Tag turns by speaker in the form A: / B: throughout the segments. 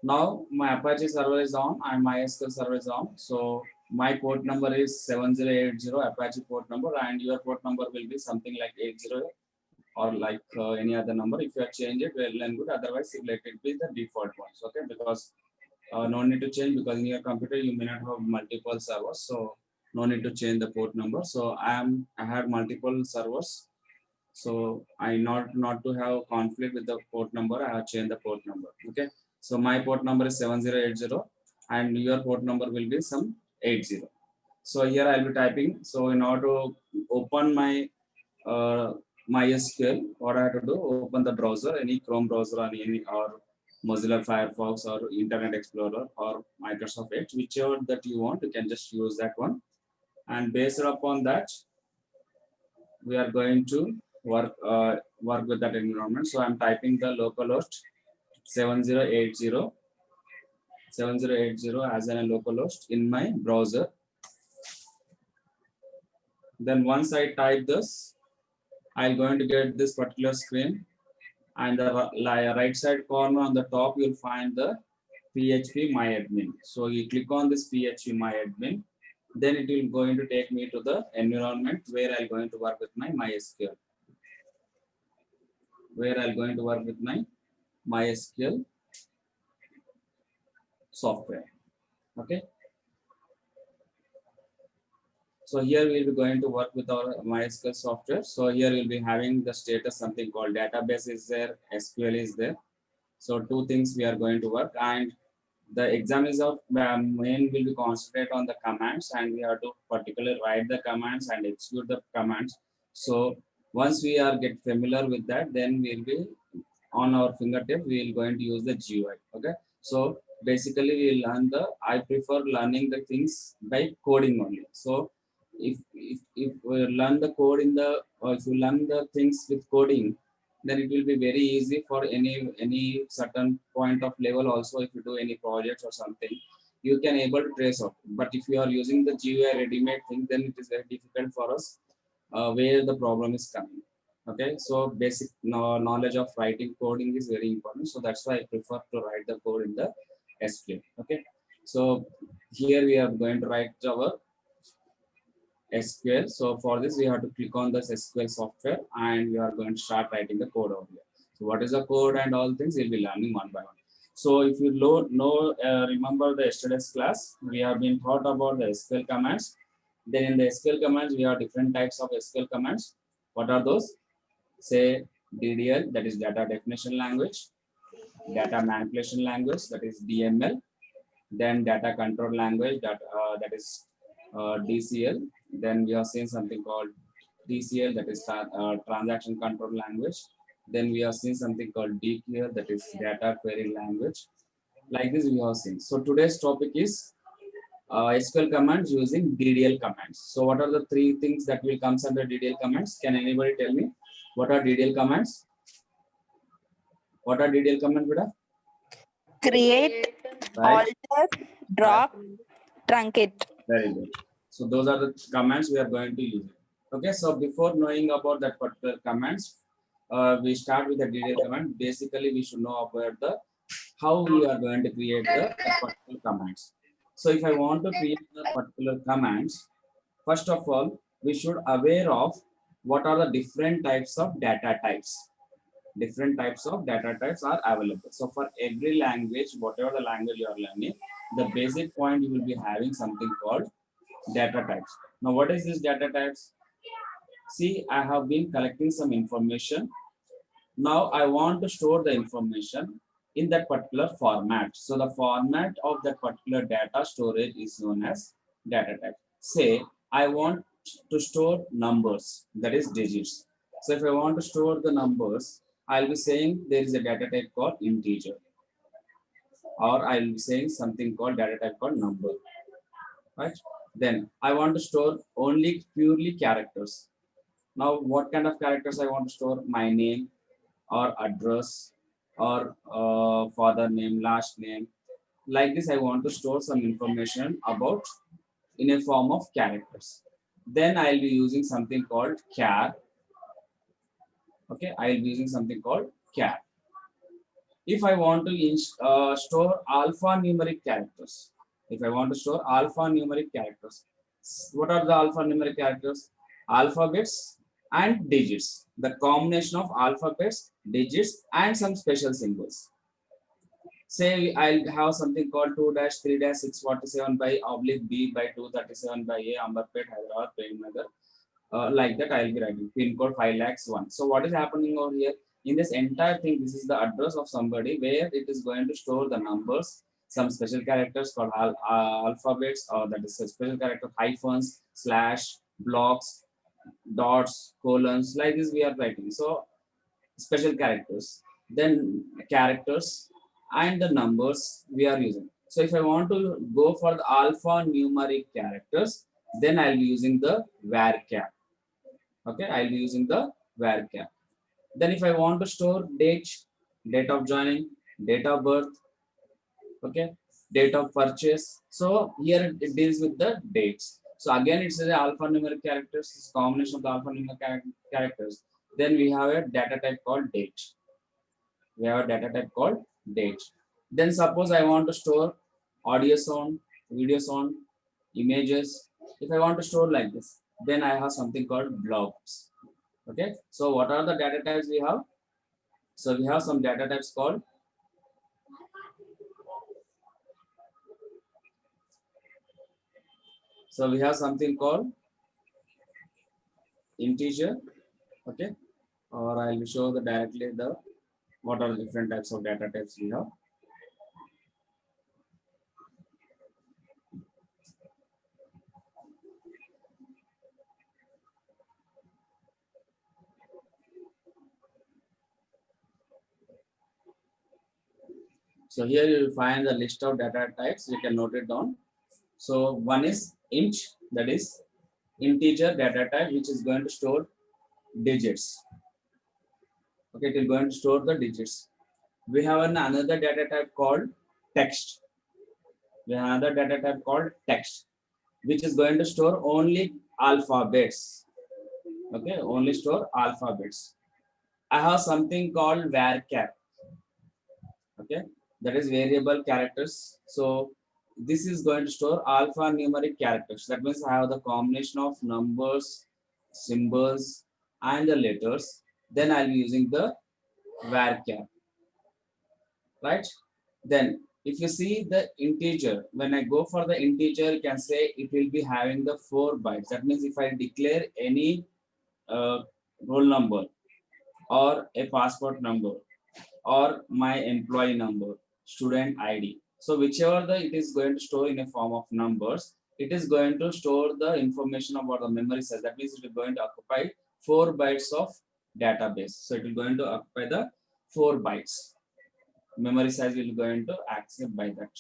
A: Now my Apache server is on and my MySQL server is on. So my port number is 7080 Apache port number, and your port number will be something like 80 or like any other number. If you have changed it, well and good. Otherwise, let it be the default ones. Okay, because no need to change, because in your computer you may not have multiple servers, so no need to change the port number. So I have multiple servers, so I not to have conflict with the port number, I have changed the port number. Okay, so my port number is 7080 and your port number will be some 80. So here I'll be typing. So in order to open my MySQL, what I have to do, open the browser, any Chrome browser or any or Mozilla Firefox or Internet Explorer or Microsoft Edge, whichever that you want, you can just use that one. And based upon that, we are going to work with that environment. So I'm typing the localhost 7080 as a localhost in my browser. Then once I type this, I'm going to get this particular screen, and the right side corner on the top you'll find the PHP myadmin. So you click on this PHP myadmin, then it will going to take me to the environment where I'm going to work with my MySQL. Where I'm going to work with my MySQL software. Okay. So here we'll be going to work with our MySQL software. So here we'll be having the status, something called database is there, SQL is there. So two things we are going to work, and the exam is of main will be concentrate on the commands, and we have to particularly write the commands and execute the commands. So once we are get familiar with that, then we'll be on our fingertip, we will going to use the GUI. Okay. So basically we learn the, I prefer learning the things by coding only. So if we learn the code in the, or if you learn the things with coding, then it will be very easy for any certain point of level. Also, if you do any projects or something, you can able to trace out. But if you are using the GUI ready-made thing, then it is very difficult for us where the problem is coming. Okay, so basic knowledge of writing coding is very important. So that's why I prefer to write the code in the SQL. Okay, so here we are going to write our SQL. So for this, we have to click on this SQL software, and we are going to start writing the code over here. So what is the code and all things we'll be learning one by one. So if you remember the yesterday's class, we have been taught about the SQL commands. Then in the SQL commands, we have different types of SQL commands. What are those? Say DDL, that is data definition language, data manipulation language, that is DML, then data control language, that is DCL. Then we have seen something called TCL, that is transaction control language. Then we have seen something called DQL, that is data query language. Like this we have seen. So today's topic is SQL commands using DDL commands. So what are the three things that will come under DDL commands? Can anybody tell me what are DDL commands? What are DDL commands, Beta?
B: Create,
A: Right.
B: alter, drop, truncate.
A: Very good. So those are the commands we are going to use. Okay. So before knowing about that particular commands, we start with the DDL command. Basically, we should know about the how we are going to create the particular commands. So if I want to create the particular commands, first of all, we should aware of what are the different types of data types. Different types of data types are available. So for every language, whatever the language you are learning, the basic point you will be having something called data types. Now, what is this data types? See, I have been collecting some information. Now I want to store the information in that particular format. So the format of that particular data storage is known as data type. Say I want to store numbers, that is digits. So if I want to store the numbers, I'll be saying there is a data type called integer, or I'll be saying something called data type called number, right? Then I want to store only purely characters. Now, what kind of characters I want to store? My name, or address, or father name, last name. Like this, I want to store some information about in a form of characters. Then I'll be using something called char. Okay, I'll be using something called char. if I want to store alphanumeric characters, if I want to store alphanumeric characters, what are the alphanumeric characters? Alphabets and digits. The combination of alphabets, digits, and some special symbols. Say I'll have something called 2-3-647 by oblique B by 237 by A, Amberpet, Hyderabad, Premnagar. Like that, I'll be writing pin code 5 lakhs 1. So what is happening over here? In this entire thing, this is the address of somebody where it is going to store the numbers, some special characters called alphabets, or that is a special character, hyphens, slash, blocks, dots, colons, like this we are writing. So special characters, then characters, and the numbers we are using. So if I want to go for the alphanumeric characters, then I'll be using the varchar. Okay, I'll be using the varchar. Then if I want to store date, date of joining, date of birth, okay, date of purchase. So here it deals with the dates. So again, it's the alphanumeric characters, it's combination of the alphanumeric characters. Then we have a data type called date. We have a data type called date. Then suppose I want to store audio sound, video sound, images. If I want to store like this, then I have something called blocks. Okay, so what are the data types we have? So we have some data types called something called integer. Okay, or I will show the directly the what are the different types of data types we have. So here you will find the list of data types. You can note it down. So one is int, that is integer data type, which is going to store digits. Okay, it is going to store the digits. We have another data type called text. We have another data type called text, which is going to store only alphabets. Okay, only store alphabets. I have something called varchar. Okay, that is variable characters. So this is going to store alphanumeric characters. That means I have the combination of numbers, symbols, and the letters. Then I'll be using the varchar, right? Then if you see the integer, when I go for the integer, you can say it will be having the 4 bytes. That means if I declare any roll number or a passport number or my employee number, student ID. So whichever it is going to store in a form of numbers, it is going to store the information about the memory size. That means it is going to occupy 4 bytes of database. So it is going to occupy the 4 bytes. Memory size will be going to accept by that.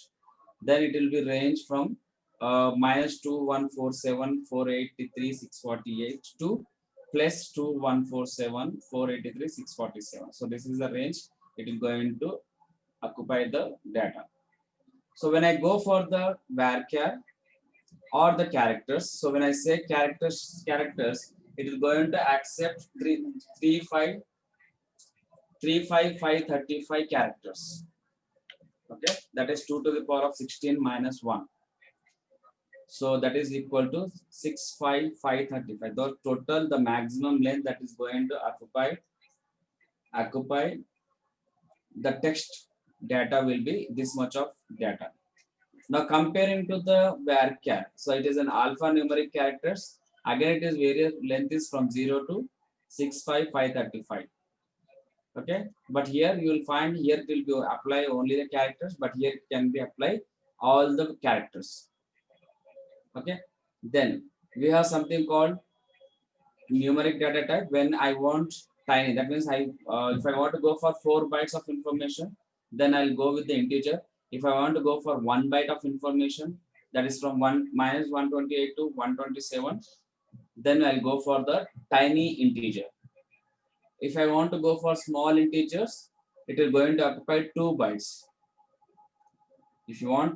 A: Then it will be range from -2147,483,648 to +2147,483,647. So this is the range it is going to occupy the data. So when I go for the varchar or the characters, so when I say characters, it is going to accept 35535 characters. Okay, that is 2 to the power of 16 minus 1. So that is equal to 65535. The total, the maximum length that is going to occupy the text data will be this much of data. Now comparing to the varchar, so it is an alphanumeric characters. Again, it is various length is from 0 to 65535. Okay, but here you will find here it will be apply only the characters, but here it can be applied all the characters. Okay, then we have something called numeric data type. When I want tiny, that means if I want to go for 4 bytes of information, then I'll go with the integer. If I want to go for 1 byte of information, that is from -128 to 127, then I'll go for the tiny integer. If I want to go for small integers, it is going to occupy 2 bytes. If you want,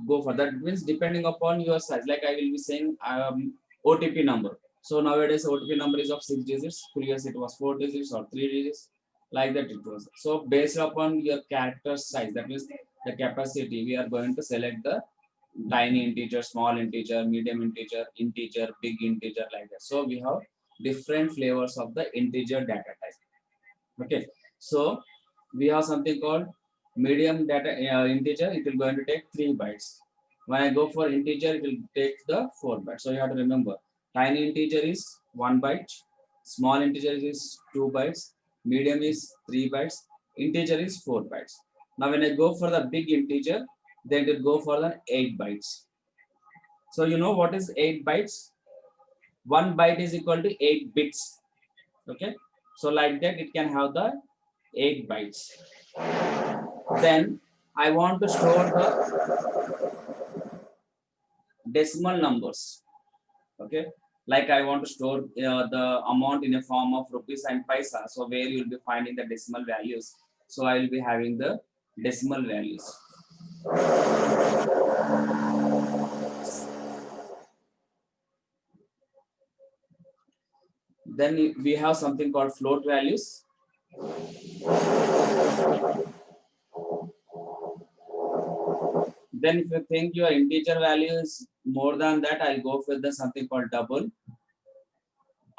A: go for that. It means depending upon your size, like I will be saying OTP number. So nowadays OTP number is of 6 digits. Previous it was 4 digits or 3 digits. like that it was. So based upon your character size, that means the capacity, we are going to select the tiny integer, small integer, medium integer, integer, big integer, like that. So we have different flavors of the integer data type. Okay, so we have something called medium data integer. It will going to take 3 bytes. When I go for integer, it will take the 4 bytes. So you have to remember, tiny integer is 1 byte, small integer is 2 bytes, medium is 3 bytes, integer is 4 bytes. Now when I go for the big integer, then it will go for the 8 bytes. So you know what is 8 bytes? 1 byte is equal to 8 bits. Okay, so like that it can have the 8 bytes. Then I want to store the decimal numbers. Okay, like I want to store the amount in a form of rupees and paisa. So where you will be finding the decimal values. So I will be having the decimal values. Then we have something called float values. Then if you think your integer value is more than that, I'll go for the something called double,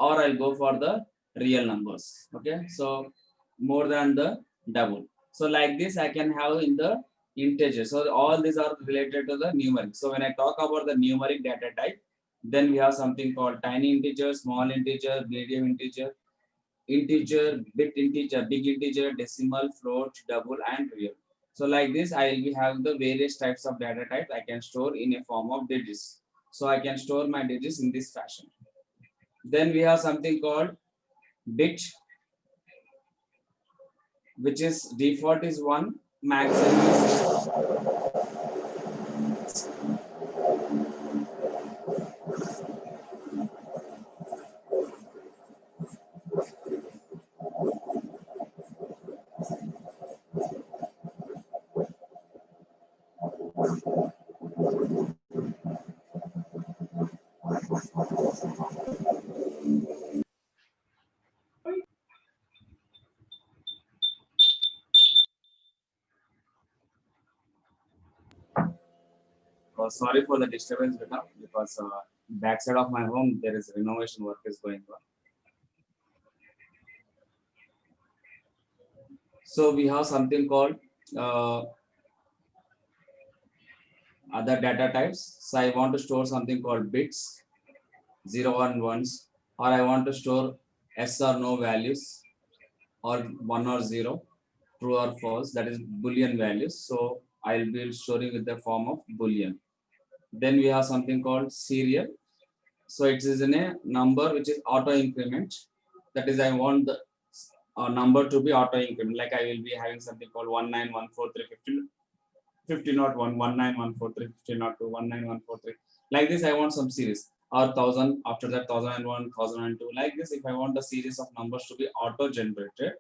A: or I'll go for the real numbers. Okay, so more than the double. So like this, I can have in the integer. So all these are related to the numeric. So when I talk about the numeric data type, then we have something called tiny integer, small integer, medium integer, integer, bit integer, big integer, decimal, float, double, and real. So like this, I will be having the various types of data types I can store in a form of digits. So I can store my digits in this fashion. Then we have something called bit, which is default is 1, maximum is sorry for the disturbance because backside of my home there is renovation work is going on. So we have something called other data types. So I want to store something called bits, 0 and 1s, or I want to store yes or no values, or 1 or 0, true or false, that is Boolean values. So I'll be storing with the form of Boolean. Then we have something called serial. So it is in a number which is auto increment. That is, I want the number to be auto increment. Like I will be having something called 1914315, 5001, 19143, 5002, 19143. Like this, I want some series, or 1000, after that 1001, 1002. Like this, if I want the series of numbers to be auto generated,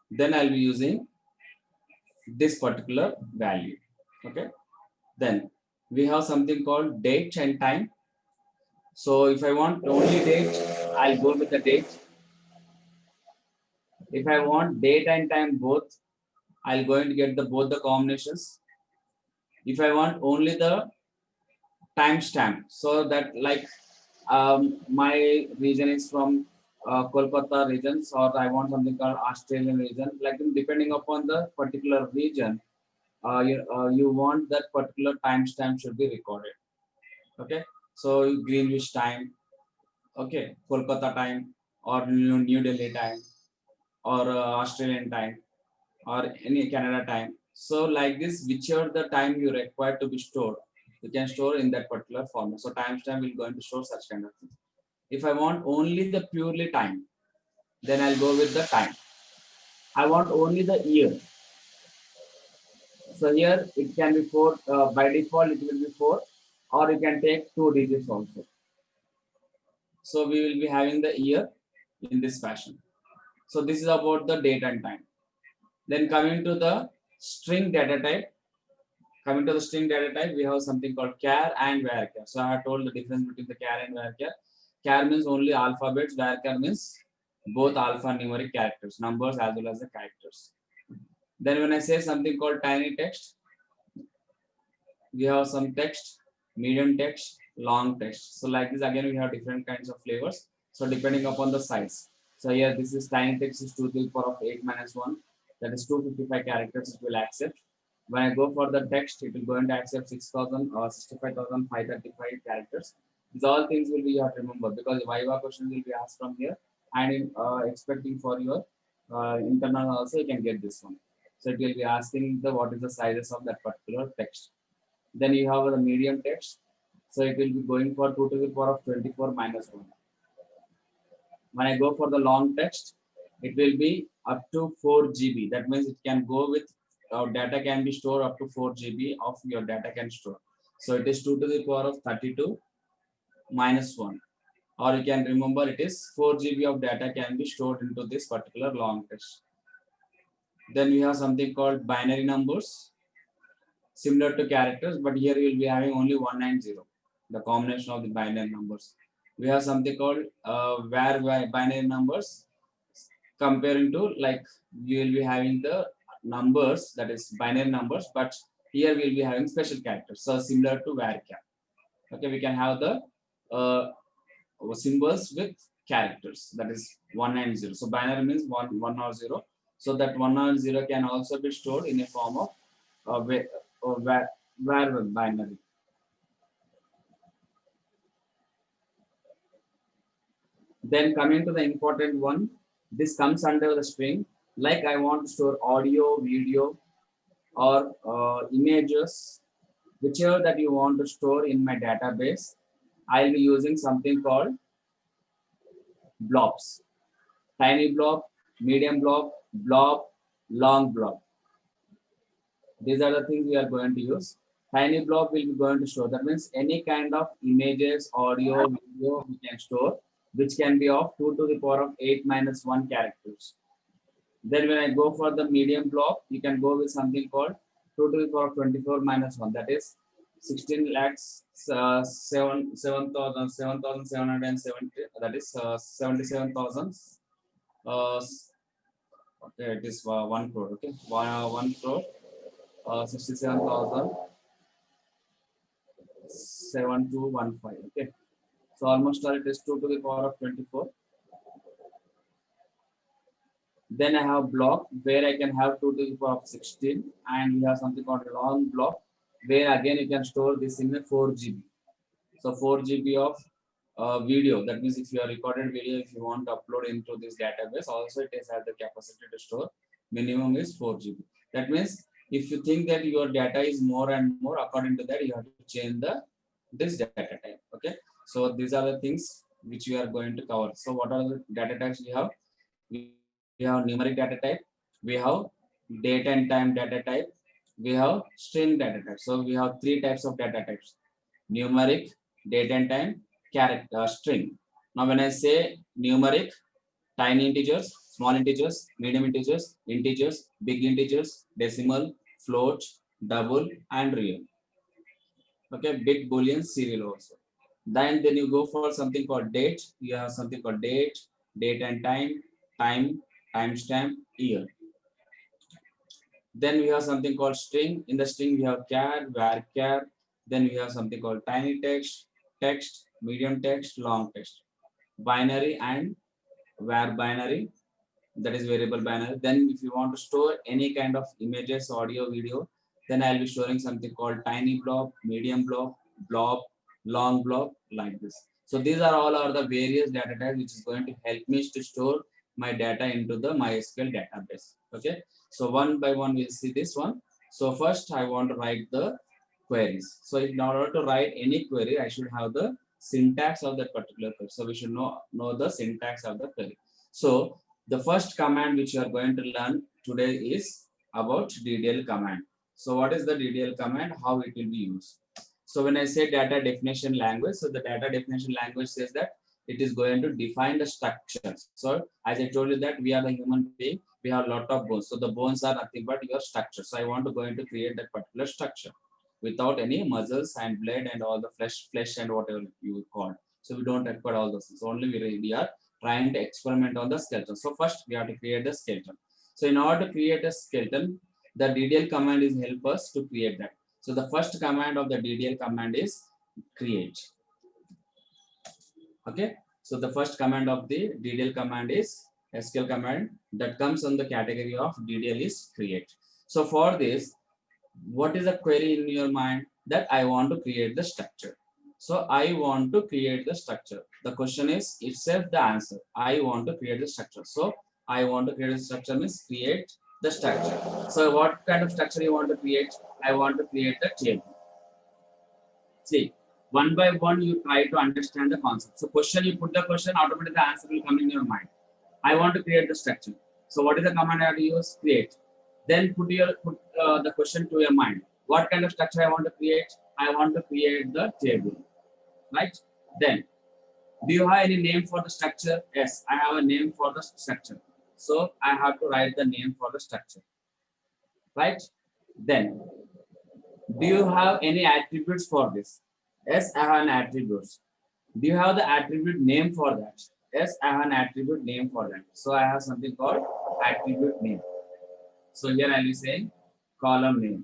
A: then I'll be using this particular value. Okay. Then we have something called date and time. So if I want only date, I'll go with the date. If I want date and time both, I'll going to get the both the combinations. If I want only the timestamp, so that like my region is from Kolkata regions, or I want something called Australian region. Like depending upon the particular region, you want that particular timestamp should be recorded. Okay, so Greenwich time, okay, Kolkata time, or New Delhi time, or Australian time, or any Canada time. So like this, whichever the time you require to be stored, you can store in that particular format. So timestamp will going to store such kind of things. If I want only the purely time, then I'll go with the time. I want only the year. So here it can be 4, by default it will be 4, or you can take 2 digits also. So we will be having the year in this fashion. So this is about the date and time. Then coming to the string data type. Coming to the string data type, we have something called char and varchar. So I have told the difference between the char and varchar. Char means only alphabets, varchar means both alphanumeric characters, numbers as well as the characters. Then when I say something called tiny text, we have some text, medium text, long text. So like this again we have different kinds of flavors. So depending upon the size. So here this is tiny text is 2 to the power of 8 minus 1. That is 255 characters it will accept. When I go for the text, it will going to accept 6,000 or 65,535 characters. These all things will be you have to remember because the Viva question will be asked from here, and in expecting for your internal also you can get this one. So it will be asking the what is the sizes of that particular text. Then you have the medium text. So it will be going for 2 to the power of 24 minus 1. When I go for the long text, it will be up to 4 GB. That means it can go with data can be stored up to 4 GB of your data can store. So it is 2 to the power of 32 minus 1. Or you can remember it is 4 GB of data can be stored into this particular long text. Then we have something called binary numbers, similar to characters, but here we will be having only 190, the combination of the binary numbers. We have something called where binary numbers comparing to like you will be having the numbers that is binary numbers, but here we will be having special characters. So similar to varchar. Okay, we can have the symbols with characters that is 190. So binary means 1 or 0. So that 1 or 0 can also be stored in a form of where binary. Then coming to the important one, this comes under the string. Like I want to store audio, video, or images, whichever that you want to store in my database, I'll be using something called blobs. Tiny blob, medium blob, blob, long blob. These are the things we are going to use. Tiny blob will be going to store. That means any kind of images, audio, video we can store, which can be of 2 to the power of 8 minus 1 characters. Then when I go for the medium blob, you can go with something called 2 to the power of 24 minus 1. That is 16 lakhs 7,770. That is 77,000. Okay, it is 1 crore. Okay, 1 crore 67,7215. Okay, so almost all it is 2 to the power of 24. Then I have block where I can have 2 to the power of 16, and we have something called long block where again you can store this in a 4 GB. So 4 GB of video. That means if you are recorded video, if you want to upload into this database, also it has the capacity to store. Minimum is 4 GB. That means if you think that your data is more and more, according to that, you have to change this data type. Okay. So these are the things which we are going to cover. So what are the data types we have? We have numeric data type, we have date and time data type, we have string data type. So we have 3 types of data types: numeric, date and time, character, string. Now when I say numeric, tiny integers, small integers, medium integers, big integers, decimal, float, double, and real. Okay, big boolean, serial also. Then you go for something called date. You have something called date, date and time, timestamp, year. Then we have something called string. In the string we have char, varchar. Then we have something called tiny text, text, medium text, long text, binary and var binary. That is variable binary. Then if you want to store any kind of images, audio, video, then I'll be storing something called tiny blob, medium blob, long blob, like this. So these are all are the various data types which is going to help me to store my data into the MySQL database. Okay. So one by one we'll see this one. So first I want to write the queries. So in order to write any query, I should have the syntax of that particular query. So we should know the syntax of the query. So the first command which you are going to learn today is about DDL command. So what is the DDL command? How it will be used? So when I say data definition language, so the data definition language says that it is going to define the structures. So as I told you that we are the human being, we have a lot of bones. So the bones are nothing but your structure. So I want to going to create that particular structure without any muscles and blood and all the flesh and whatever you call. So we don't require all those things. Only we are trying to experiment on the skeleton. So first we have to create the skeleton. So in order to create a skeleton, the DDL command is help us to create that. So the first command of the DDL command is create. Okay. So the first command of the DDL command is SQL command that comes on the category of DDL is create. So for this, what is a query in your mind? That I want to create the structure. So I want to create the structure. The question is itself the answer. I want to create the structure. So I want to create a structure means create the structure. So what kind of structure you want to create? I want to create the table. See, one by one you try to understand the concept. So question, you put the question, automatically the answer will come in your mind. I want to create the structure. So what is the command I have to use? Create. Then put the question to your mind. What kind of structure I want to create? I want to create the table, right? Then, do you have any name for the structure? Yes, I have a name for the structure. So I have to write the name for the structure, right? Then, do you have any attributes for this? Yes, I have an attributes. Do you have the attribute name for that? Yes, I have an attribute name for that. So I have something called attribute name. So here I'll be saying column name.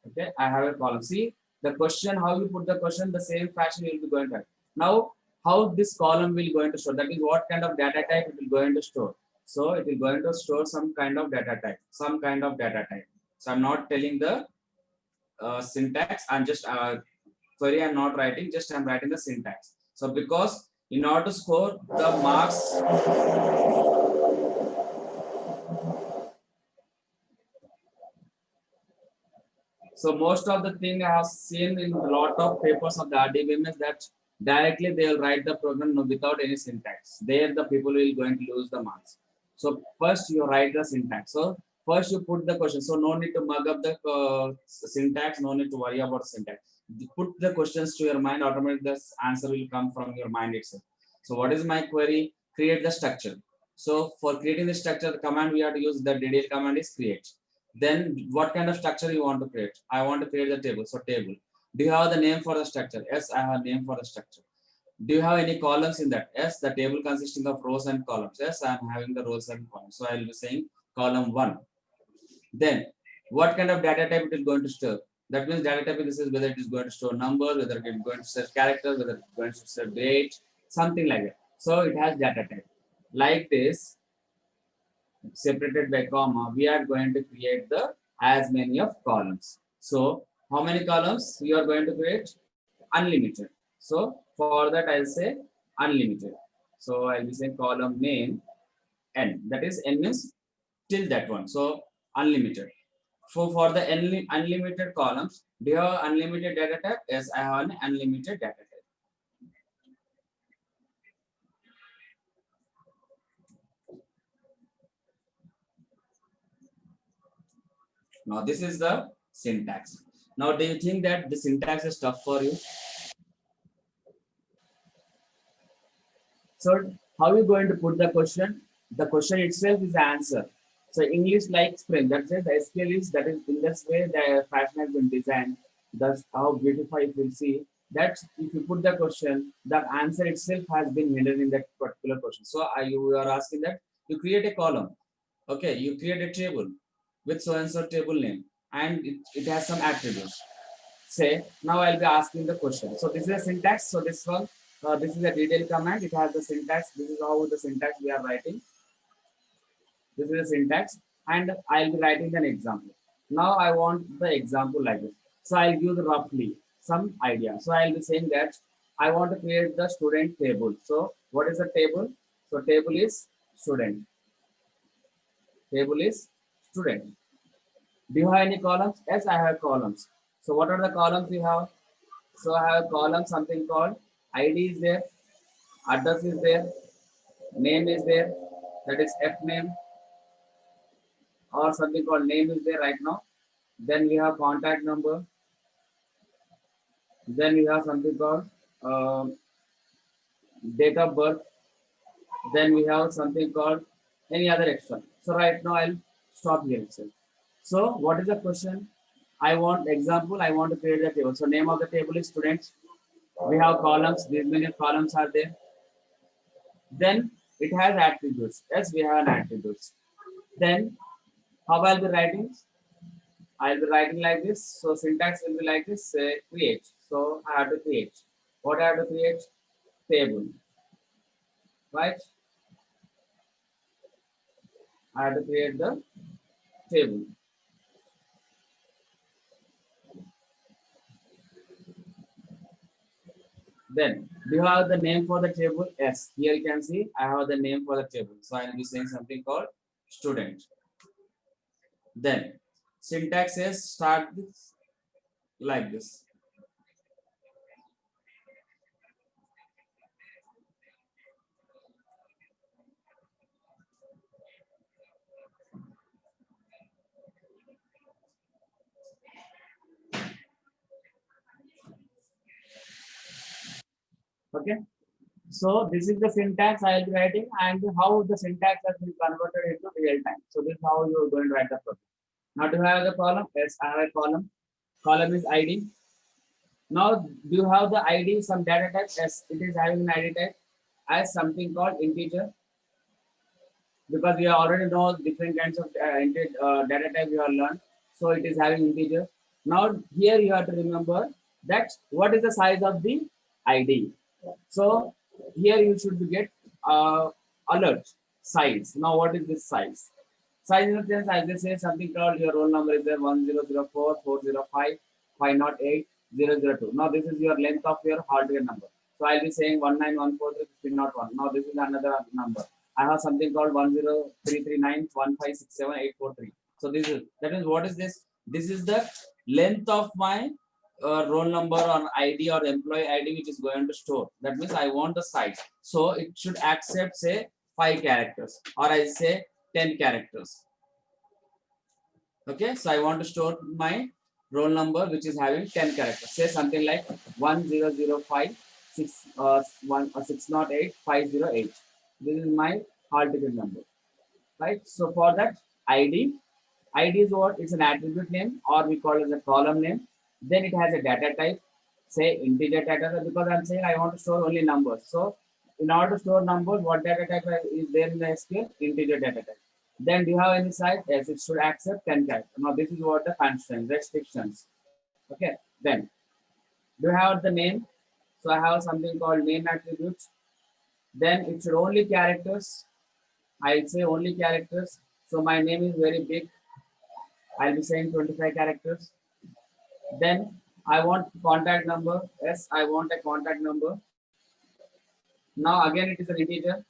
A: Okay, I have a column. See the question, how you put the question, the same fashion you will be going to. Now, how this column will going to store? That is what kind of data type it will going to store. So it will going to store some kind of data type, some kind of data type. So I'm not telling the syntax. I'm just query. I'm not writing. Just I'm writing the syntax. So because in order to score the marks. So most of the thing I have seen in a lot of papers of the RDBMS that directly they will write the program without any syntax. There the people will going to lose the marks. So first you write the syntax. So first you put the question. So no need to mug up the syntax. No need to worry about syntax. You put the questions to your mind. Automatically the answer will come from your mind itself. So what is my query? Create the structure. So for creating the structure, the command we have to use the DDL command is create. Then what kind of structure you want to create? I want to create the table. So table. Do you have the name for the structure? Yes, I have a name for the structure. Do you have any columns in that? Yes, the table consisting of rows and columns. Yes, I am having the rows and columns. So I will be saying column 1. Then what kind of data type it is going to store? That means data type this is whether it is going to store numbers, whether it is going to store characters, whether it is going to store date, something like that. So it has data type. Like this, separated by comma, we are going to create the as many of columns. So how many columns we are going to create? Unlimited. So for that I'll say unlimited. So I'll be saying column name n. That is n means till that one. So unlimited. So for the unlimited columns, do you have unlimited data type? Yes, I have an unlimited data type. Now this is the syntax. Now do you think that the syntax is tough for you? So how are you going to put the question? The question itself is the answer. So English like Spring. That says the SQL is that is in this way the fashion has been designed. That's how beautiful it will see. That if you put the question, the answer itself has been hidden in that particular question. So you are asking that you create a column. Okay, you create a table with so and so table name, and it has some attributes. Say now I'll be asking the question. So this is a syntax. So this one, this is a DDL command. It has the syntax. This is how the syntax we are writing. This is a syntax, and I'll be writing an example. Now I want the example like this. So I'll give roughly some idea. So I'll be saying that I want to create the student table. So what is the table? So table is student. Table is student. Do you have any columns? Yes, I have columns. So what are the columns we have? So I have a column something called ID is there, address is there, name is there, that is F name, or something called name is there right now. Then we have contact number. Then we have something called date of birth. Then we have something called any other extra. So right now I'll stop here itself. So what is the question? I want example. I want to create the table. So name of the table is students. We have columns. These many columns are there. Then it has attributes. Yes, we have an attributes. Then how I'll be writing? I'll be writing like this. So syntax will be like this. Say create. So I have to create. What I have to create? Table. Right? I have to create the table. Then do you have the name for the table? Yes. Here you can see I have the name for the table. So I'll be saying something called student. Then syntax is start this like this. Okay. So this is the syntax I'll be writing and how the syntax has been converted into real time. So this is how you're going to write the program. Now do you have the column? Yes, I have a column. Column is ID. Now do you have the ID, some data type? Yes, it is having an ID type as something called integer because we already know different kinds of data type we have learned. So it is having integer. Now here you have to remember that what is the size of the ID. So here you should get alert size. Now what is this size? Size in the sense as they say something called your roll number is there 1004 405 508 002. Now this is your length of your hall ticket number. So I'll be saying 19143 Now this is another number. I have something called 103391567 So this is that is what is this? This is the length of my roll number or ID or employee ID which is going to store. That means I want the size. So it should accept say 5 characters or I say 10 characters. Okay, so I want to store my roll number which is having 10 characters. Say something like 1005 608 508. This is my hall ticket number, right? So for that ID is what? It's an attribute name or we call it a column name. Then it has a data type, say integer data type because I'm saying I want to store only numbers. So in order to store numbers, what data type is there in the SQL? Integer data type. Then do you have any size? Yes, it should accept 10 characters. Now this is what the constraints, restrictions. Okay. Then do you have the name? So I have something called name attributes. Then it should only characters. I'll say only characters. So my name is very big. I'll be saying 25 characters. Then I want contact number. Yes, I want a contact number. Now again it is an integer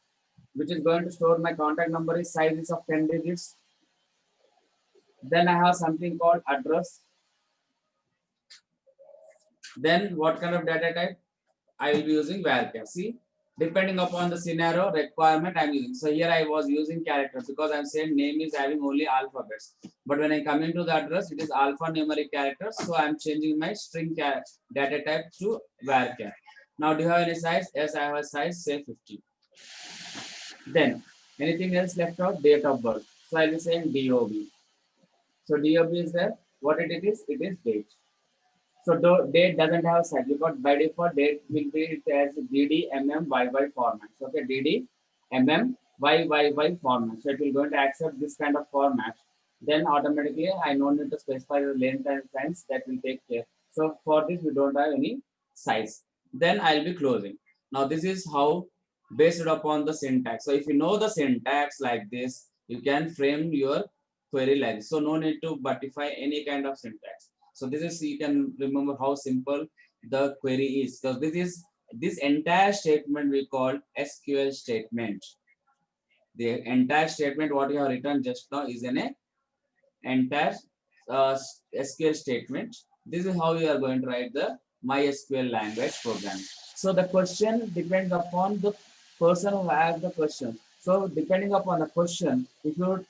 A: which is going to store my contact number is sizes of 10 digits. Then I have something called address. Then what kind of data type? I will be using varchar. See, depending upon the scenario requirement I'm using. So here I was using characters because I'm saying name is having only alphabets. But when I come into the address, it is alphanumeric characters. So I'm changing my string data type to varchar. Now do you have any size? Yes, I have a size, say 50. Then anything else left out? Date of birth. So I'll be saying DOB. So DOB is there. What it is? It is date. So date doesn't have size because by default date will be as DD MM YY format. So okay, DD MM YYY format. So it will going to accept this kind of format. Then automatically I no need to specify the length and size that will take care. So for this we don't have any size. Then I'll be closing. Now this is how based upon the syntax. So if you know the syntax like this, you can frame your query like this. So no need to butify any kind of syntax. So this is you can remember how simple the query is. So this entire statement we call SQL statement. The entire statement what you have written just now is an entire SQL statement. This is how you are going to write the MySQL language program. So the question depends upon the person who has the question. So depending upon the question, if you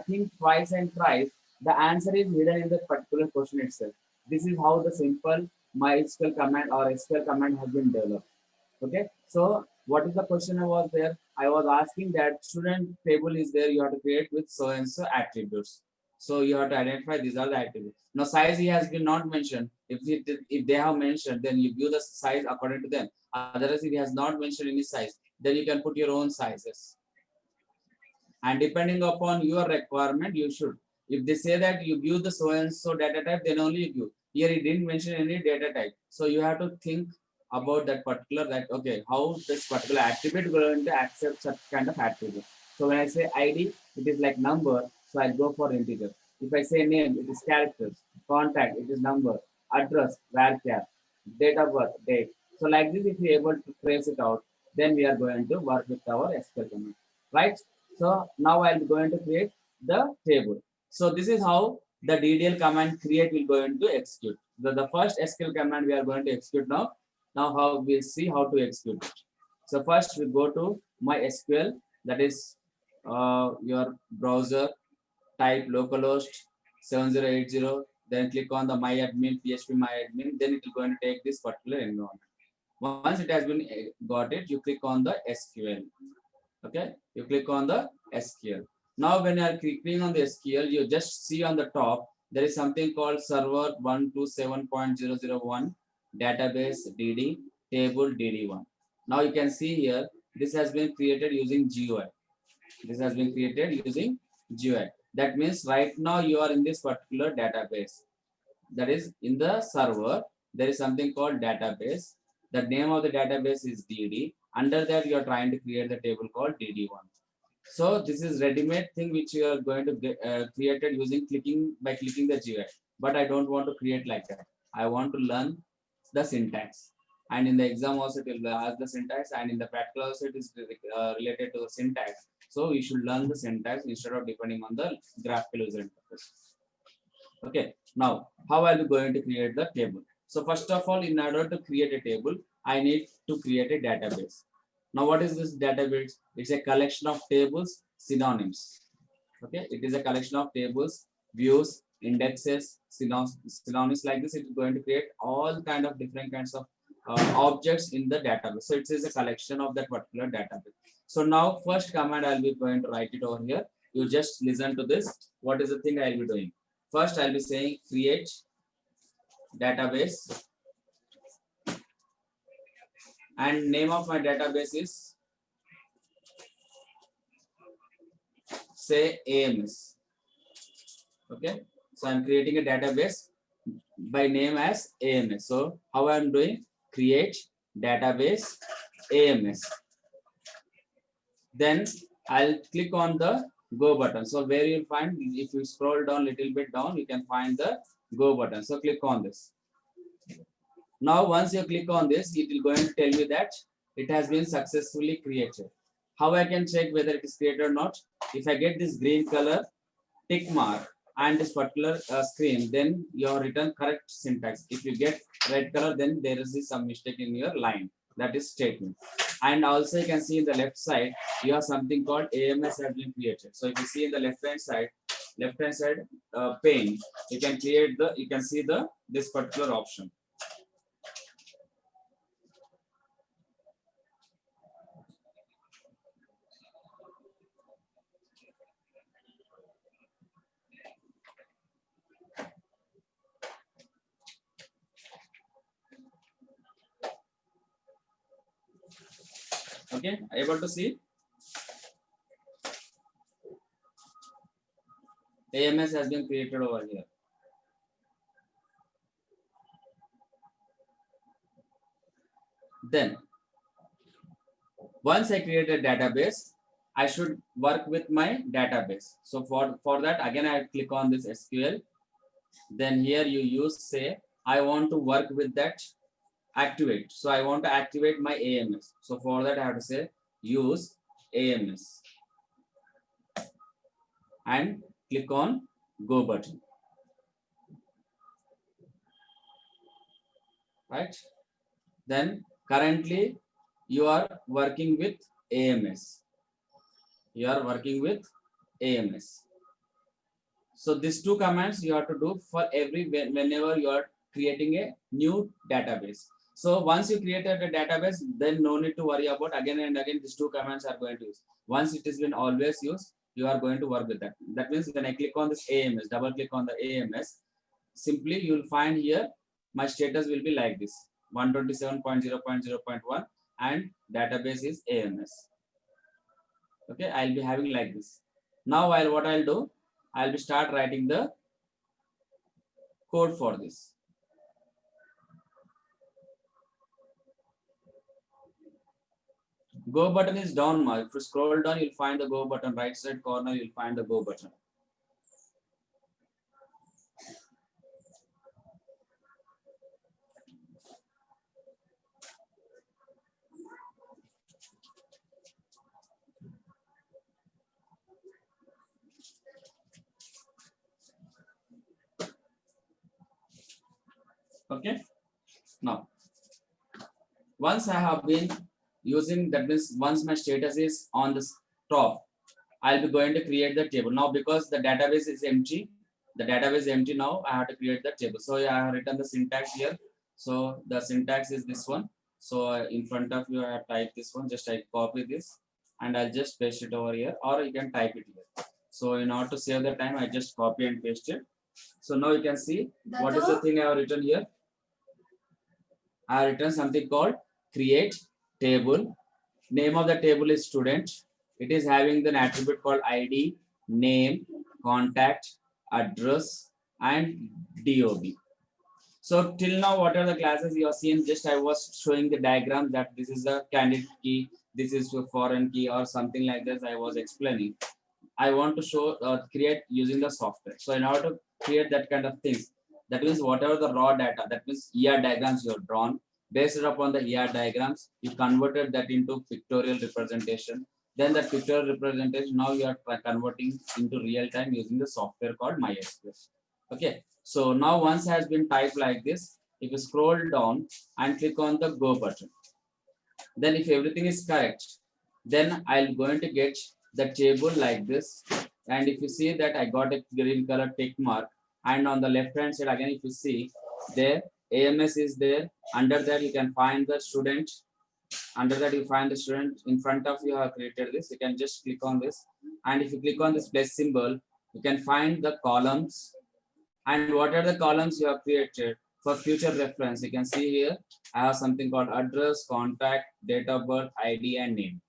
A: think twice and thrice, the answer is hidden in the particular question itself. This is how the simple MySQL command or SQL command has been developed. Okay, so what is the question I was there? I was asking that student table is there, you have to create with so and so attributes. So you have to identify these are the attributes. Now size he has been not mentioned. If they have mentioned, then you view the size according to them. Otherwise, if he has not mentioned any size, then you can put your own sizes. And depending upon your requirement, you should. If they say that you view the so and so data type, then only you view. Here he didn't mention any data type. So you have to think about that particular that okay, how this particular attribute going to accept such kind of attribute. So when I say ID, it is like number, so I go for integer. If I say name, it is characters. Contact, it is number. Address, varchar. Date of birth, date. So like this, if we are able to trace it out, then we are going to work with our SQL command, right? So now I'm going to create the table. So this is how the DDL command create will going to execute. The first SQL command we are going to execute now. Now how we'll see how to execute it. So first we go to MySQL, that is your browser, type localhost 7080, then click on the myadmin, PHP myadmin, then it will going to take this particular environment. Once it has been got it, you click on the SQL. Okay, you click on the SQL. Now when you are clicking on the SQL, you just see on the top there is something called server 127.001 database DD table DD1. Now you can see here this has been created using GUI. This has been created using GUI. That means right now you are in this particular database. That is in the server. There is something called database. The name of the database is DD. Under that, you are trying to create the table called DD1. So this is ready-made thing which you are going to get created using clicking the GUI. But I don't want to create like that. I want to learn the syntax. And in the exam also it will ask the syntax, and in the practical also it is related to the syntax. So we should learn the syntax instead of depending on the graphical user interface. Okay, now how are we going to create the table? So first of all, in order to create a table, I need to create a database. Now what is this database? It's a collection of tables, synonyms. Okay, it is a collection of tables, views, indexes, synonyms like this. It is going to create all kind of different kinds of objects in the database. So it is a collection of that particular database. So now first command I'll be going to write it over here. You just listen to this. What is the thing I'll be doing? First, I'll be saying create database, and name of my database is say AMS. Okay, so I'm creating a database by name as AMS. So how I'm doing? Create database AMS. Then I'll click on the go button. So where you'll find, if you scroll down a little bit down, you can find the go button. So click on this. Now once you click on this, it will going to tell me that it has been successfully created. How I can check whether it is created or not? If I get this green color tick mark and this particular screen, then you have written correct syntax. If you get red color, then there is some mistake in your line. That is statement. And also you can see in the left side, you have something called AMS has been created. So if you see in the left hand side pane, you can see this particular option. Okay, able to see? AMS has been created over here. Then, once I create a database, I should work with my database. So for that, again, I click on this SQL. Then here you use say, I want to work with that activate. So I want to activate my AMS. So for that, I have to say use AMS and click on go button. Right? Then currently you are working with AMS. You are working with AMS. So these two commands you have to do for whenever you are creating a new database. So once you created a database, then no need to worry about again and again these two commands are going to use. Once it has been always used, you are going to work with that. That means when I click on this AMS, double click on the AMS, simply you will find here my status will be like this 127.0.0.1 and database is AMS. Okay, I'll be having like this. Now what I'll do, I'll be start writing the code for this. Go button is down mark. If you scroll down, you'll find the go button. Right side corner, you'll find the go button. Okay. Now, once I have been using, that means once my status is on the top, I'll be going to create the table. Now, because the database is empty, the database is empty now, I have to create the table. So I have written the syntax here. So the syntax is this one. So in front of you, I have typed this one. Just I copy this and I'll just paste it over here, or you can type it here. So in order to save the time, I just copy and paste it. So now you can see what is the thing I have written here. I have written something called create table. Name of the table is student. It is having an attribute called ID, name, contact, address, and DOB. So till now, what are the classes you have seen? Just I was showing the diagram that this is the candidate key, this is the foreign key or something like this. I was explaining. I want to show create using the software. So in order to create that kind of things, that means whatever the raw data, that means ER diagrams you have drawn, based upon the ER diagrams, you converted that into pictorial representation. Then that pictorial representation, now you are converting into real time using the software called MySQL. Okay, so now once has been typed like this, if you scroll down and click on the go button, then if everything is correct, then I'm going to get the table like this. And if you see that I got a green color tick mark, and on the left hand side again, if you see there, AMS is there. Under that you can find the student. Under that you find the student. In front of you have created this. You can just click on this, and if you click on this plus symbol, you can find the columns. And what are the columns you have created for future reference? You can see here I have something called address, contact, date of birth, ID, and name.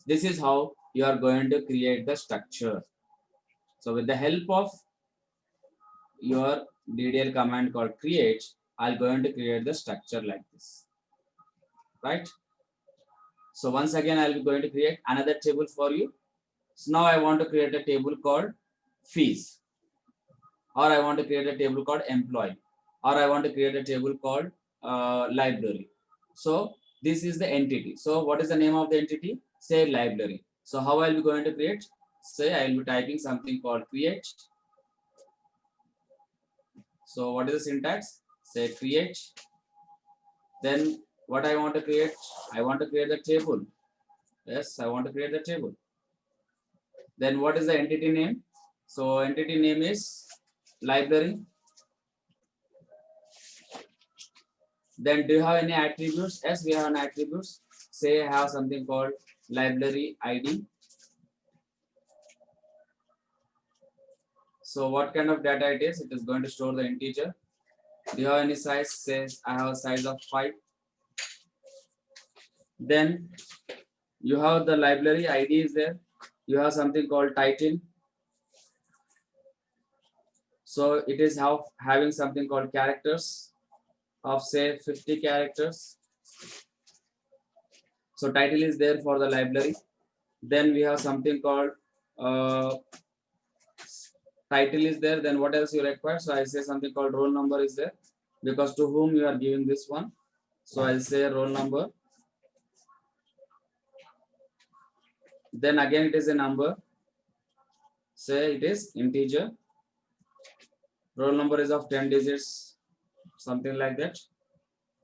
A: This is how you are going to create the structure. So with the help of your DDL command called create, I'm going to create the structure like this, right? So once again, I'll be going to create another table for you. So now I want to create a table called fees, or I want to create a table called employee, or I want to create a table called library. So this is the entity. So what is the name of the entity? Say library. So how I'll be going to create? Say I'll be typing something called create. So what is the syntax? Say create. Then what I want to create? I want to create the table. Yes, I want to create the table. Then what is the entity name? So entity name is library. Then do you have any attributes? Yes, we have an attributes. Say I have something called library ID. So what kind of data it is? It is going to store the integer. Do you have any size? Says I have a size of 5. Then you have the library ID is there. You have something called title. So it is having something called characters of say 50 characters. So title is there for the library. Then we have something called title is there. Then what else you require? So I say something called roll number is there, because to whom you are giving this one. So I'll say roll number. Then again it is a number. Say it is integer. Roll number is of 10 digits, something like that.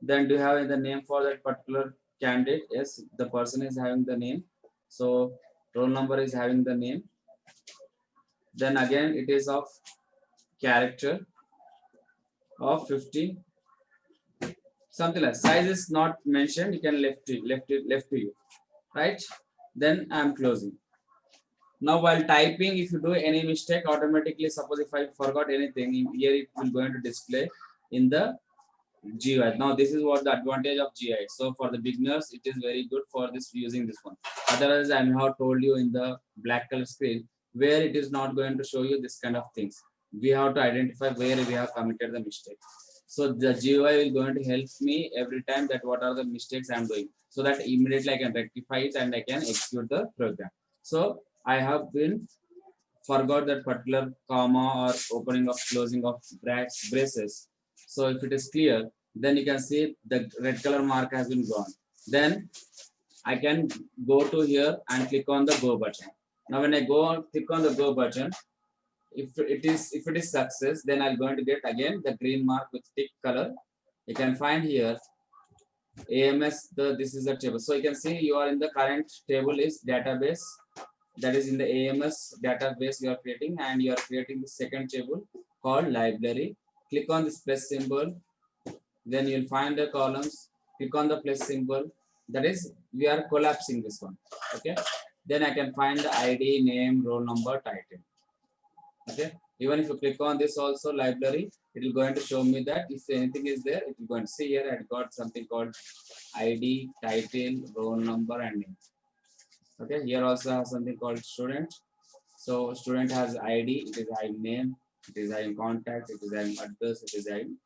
A: Then do you have the name for that particular candidate? Yes, the person is having the name. So roll number is having the name. Then again it is of character of 50. Something like size is not mentioned. You can left to you, right? Then I'm closing. Now while typing, if you do any mistake, automatically, suppose if I forgot anything, here it will going to display in the GUI. Now this is what the advantage of GUI. So for the beginners, it is very good for this using this one. Otherwise, I have told you in the black color screen where it is not going to show you this kind of things. We have to identify where we have committed the mistake. So the GUI will going to help me every time that what are the mistakes I'm doing, so that immediately I can rectify it and I can execute the program. So I have been forgot that particular comma or opening of closing of braces. So if it is clear, then you can see the red color mark has been gone. Then I can go to here and click on the go button. Now when I go click on the go button, if it is success, then I'm going to get again the green mark with tick color. You can find here AMS, this is the table. So you can see you are in the current table is database, that is in the AMS database you are creating, and you are creating the second table called library. Click on this plus symbol, then you'll find the columns. Click on the plus symbol. That is, we are collapsing this one. Okay. Then I can find the ID, name, roll number, title. Okay. Even if you click on this also library, it will going to show me that if anything is there, it will going to see here I got something called ID, title, roll number, and name. Okay, here also has something called student. So student has ID, it is having name, it is having contact, it is having address, it is having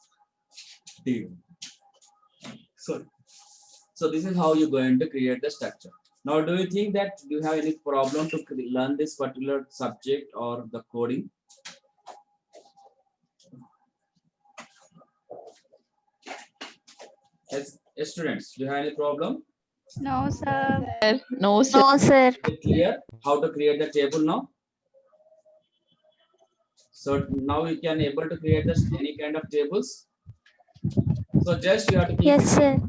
A: date. So this is how you're going to create the structure. Now, do you think that you have any problem to learn this particular subject or the coding? As students, do you have any problem?
C: No, sir.
D: No, sir.
B: No, sir.
A: Is it clear how to create the table now? So now you can able to create this any kind of tables. So just you have to keep
B: Yes, sir.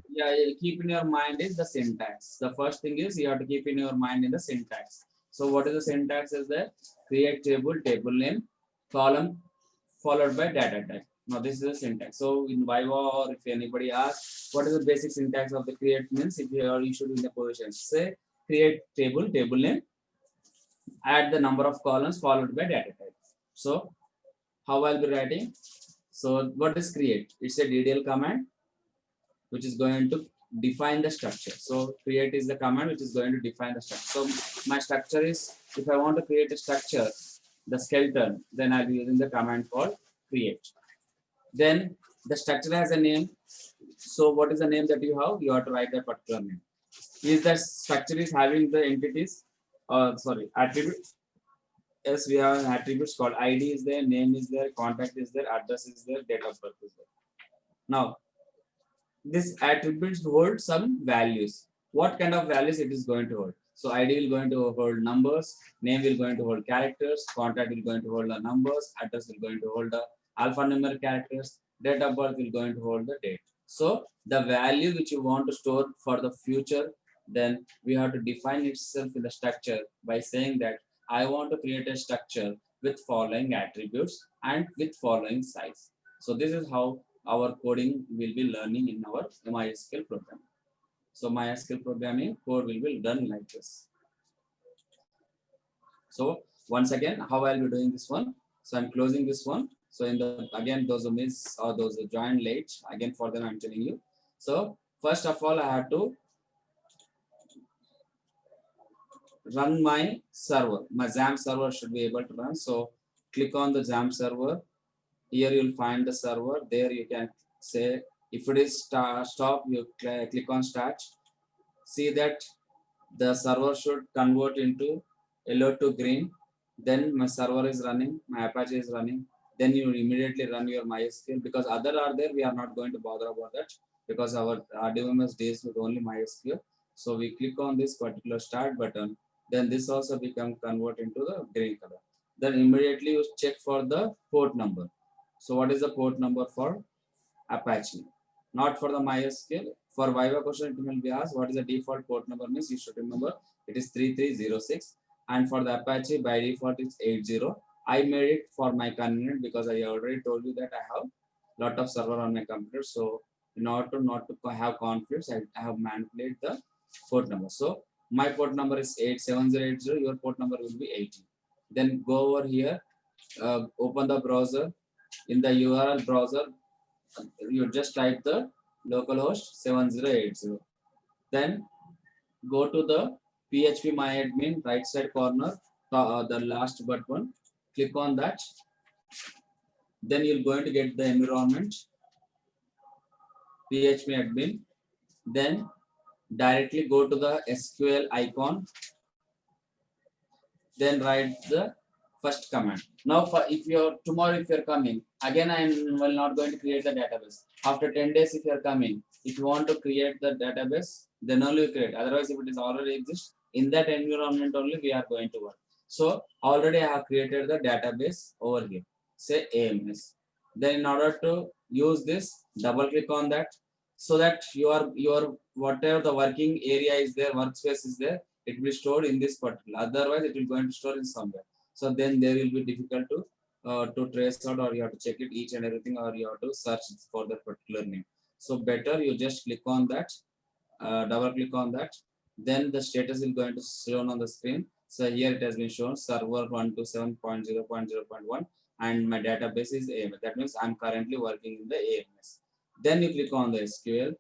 A: keep in your mind is the syntax. The first thing is you have to keep in your mind in the syntax. So what is the syntax is that create table, table name, column followed by data type. Now this is the syntax. So in Viva, or if anybody asks what is the basic syntax of the create, means if you are issued in the position, say create table, table name, add the number of columns followed by data type. So how I'll be writing? So what is create? It's a DDL command which is going to define the structure. So create is the command which is going to define the structure. So my structure is, if I want to create a structure, the skeleton, then I'll be using the command called create. Then the structure has a name. So what is the name that you have? You have to write that particular name. Is the structure is having the entities, attributes? Yes, we have attributes called ID is there, name is there, contact is there, address is there, date of birth is there. Now, this attributes hold some values. What kind of values it is going to hold? So ID will going to hold numbers, name will going to hold characters, contact will going to hold the numbers, address will going to hold the alphanumeric characters, date of birth will going to hold the date. So the value which you want to store for the future, then we have to define itself in the structure by saying that I want to create a structure with following attributes and with following size. So this is how our coding will be learning in our MySQL program. So MySQL programming code will be done like this. So once again, how I'll be doing this one? So I'm closing this one. So in the again those who miss or those who joined late, again for them I'm telling you. So first of all, I have to run my server. My XAMPP server should be able to run. So click on the XAMPP server. Here you'll find the server. There you can say if it is stop, you click on start. See that the server should convert into yellow to green. Then my server is running, my Apache is running. Then you immediately run your MySQL, because other are there. We are not going to bother about that because our RDBMS deals with only MySQL. So we click on this particular start button. Then this also become convert into the green color. Then immediately you check for the port number. So what is the port number for Apache? Not for the MySQL. For Viva question, it will be asked what is the default port number, means you should remember it is 3306. And for the Apache, by default it's 80. I made it for my convenience because I already told you that I have lot of server on my computer. So in order to not to have conflicts, I have manipulated the port number. So My port number is 87080, your port number will be 80. Then go over here, open the browser. In the URL browser, you just type the localhost 7080. Then go to the PHP MyAdmin right side corner, the last button, click on that. Then you're going to get the environment, PHP admin. Then directly go to the SQL icon. Then write the first command. Now, if you're tomorrow, if you're coming again, I will not going to create the database. After 10 days, if you're coming, if you want to create the database, then only you create. Otherwise, if it is already exists in that environment only, we are going to work. So already I have created the database over here. Say AMS. Then in order to use this, double click on that, so that your whatever the working area is there, workspace is there, it will be stored in this particular. Otherwise, it will going to store in somewhere. So then there will be difficult to trace out, or you have to check it each and everything, or you have to search for that particular name. So better you just click on that, double click on that. Then the status is going to shown on the screen. So here it has been shown server 127.0.0.1 and my database is AMS. That means I'm currently working in the AMS. Then you click on the SQL.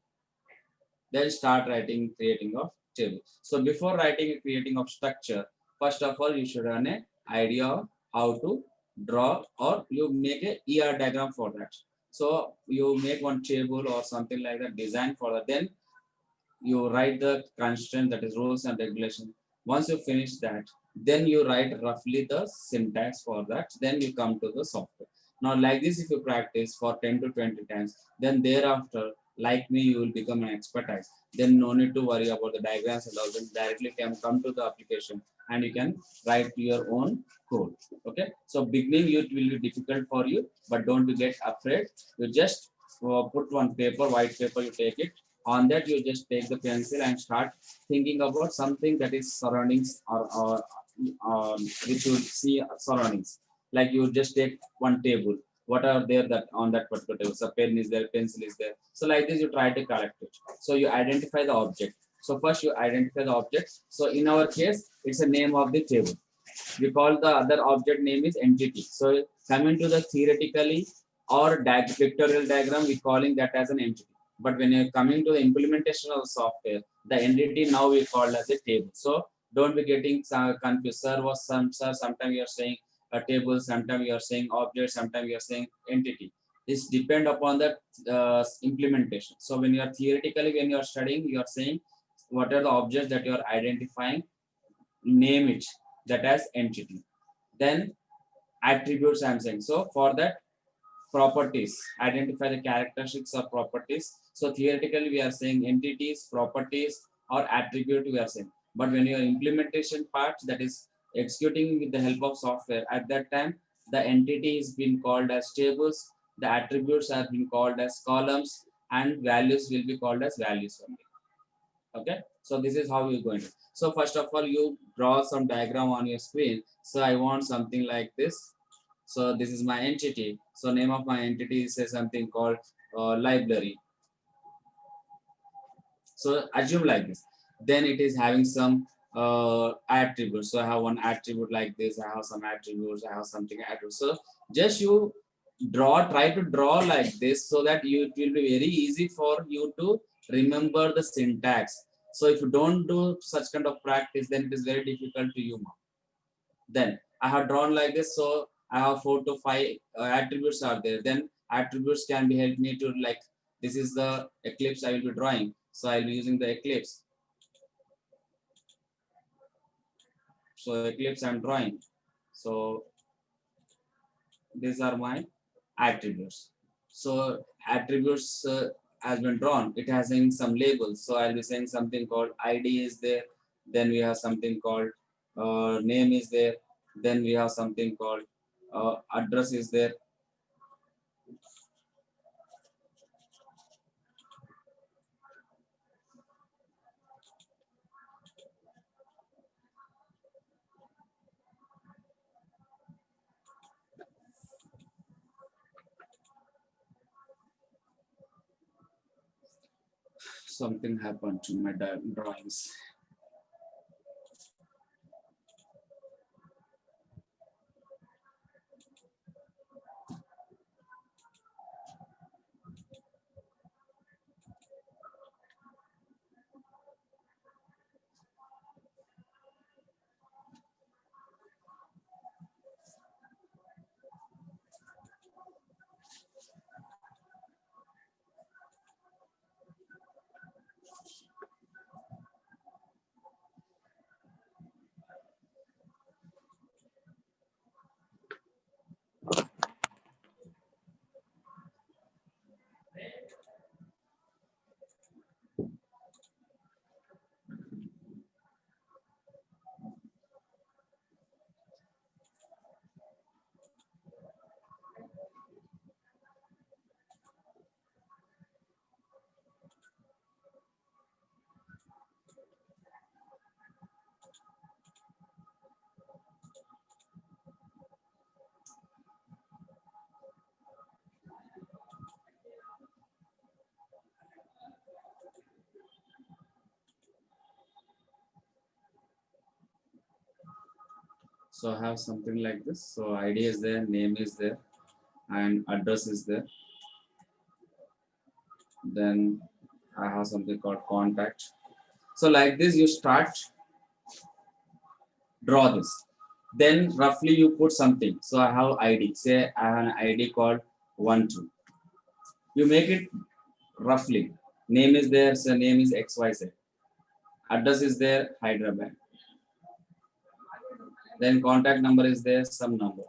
A: Then start writing creating of table. So before writing a creating of structure, first of all you should have an idea of how to draw, or you make a ER diagram for that. So you make one table or something like that, design for that. Then you write the constraint, that is rules and regulation. Once you finish that, then you write roughly the syntax for that. Then you come to the software. Now like this, if you practice for 10 to 20 times, then thereafter, like me, you will become an expertise. Then no need to worry about the diagrams and all. Then directly can come to the application and you can write your own code. Okay, so beginning it will be difficult for you, but don't get afraid. You just put one paper, white paper, you take it. On that you just take the pencil and start thinking about something that is surroundings, or which you see surroundings. Like you just take one table, what are there that on that particular table? So pen is there, pencil is there. So like this you try to collect it. So you identify the object. So first you identify the object. So in our case, it's a name of the table. We call the other object name is entity. So coming to the theoretically or pictorial diagram, we calling that as an entity. But when you're coming to the implementation of the software, the entity now we call as a table. So don't be getting confused. Sir was sometimes you are saying a table, sometimes you are saying object, sometimes you are saying entity. This depend upon the implementation. So when you are theoretically, when you are studying, you are saying what are the objects that you are identifying, name it that as entity. Then attributes I'm saying. So for that, properties, identify the characteristics of properties. So theoretically we are saying entities, properties, or attribute we are saying. But when your implementation part, that is executing with the help of software, at that time the entity is being called as tables, the attributes are being called as columns, and values will be called as values only. Okay, so this is how you're going to. So first of all you draw some diagram on your screen. So I want something like this. So this is my entity. So name of my entity is something called library. So assume like this. Then it is having some attributes. So I have one attribute like this. I have some attributes. I have something attributes. So just you try to draw like this, so that it will be very easy for you to remember the syntax. So if you don't do such kind of practice, then it is very difficult to you. Then I have drawn like this. So I have 4 to 5 attributes are there. Then attributes can be help me to, like, this is the eclipse I will be drawing. So I'll be using the eclipse. So eclipse I'm drawing. So these are my attributes. So attributes has been drawn. It has in some labels. So I'll be saying something called ID is there. Then we have something called name is there. Then we have something called address is there. Something happened to my drawings. So I have something like this. So ID is there, name is there, and address is there. Then I have something called contact. So like this, you start draw this. Then roughly you put something. So I have ID. Say I have an ID called 1 2. You make it roughly. Name is there. So name is XYZ. Address is there, Hyderabad. Then contact number is there, some number.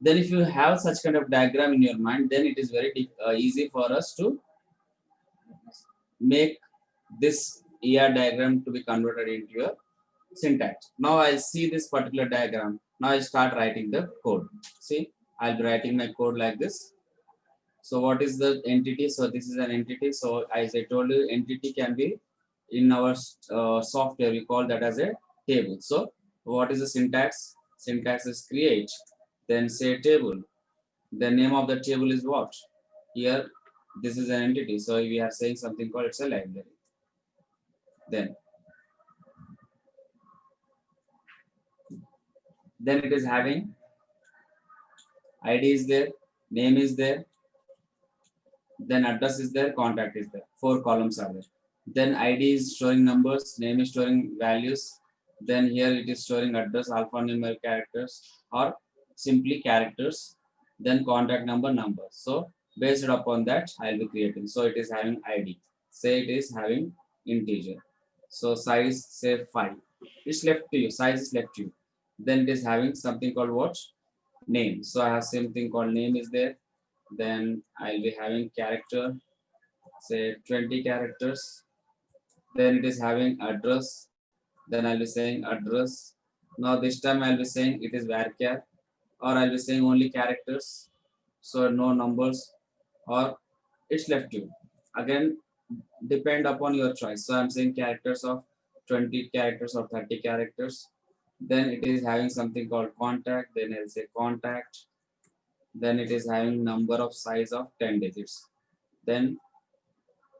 A: Then if you have such kind of diagram in your mind, then it is very easy for us to make this ER diagram to be converted into your syntax. Now I'll see this particular diagram. Now I'll start writing the code. See, I'll be writing my code like this. So what is the entity? So this is an entity. So as I told you, entity can be in our software, we call that as a table. So what is the syntax? Syntax is create, then say table. The name of the table is what? Here, this is an entity. So we are saying something called it's a library. Then it is having ID is there, name is there, then address is there, contact is there. 4 columns are there. Then ID is showing numbers, name is showing values. Then here it is showing address, alphanumeric characters or simply characters. Then contact number, number. So based upon that, I'll be creating. So it is having ID. Say it is having integer. So size, say 5. It's left to you. Size is left to you. Then it is having something called what? Name. So I have same thing called name is there. Then I'll be having character, say 20 characters. Then it is having address. Then I'll be saying address. Now this time I'll be saying it is varchar, or I'll be saying only characters. So no numbers, or it's left to you. Again, depend upon your choice. So I'm saying characters of 20 characters or 30 characters. Then it is having something called contact. Then I'll say contact. Then it is having number of size of 10 digits. Then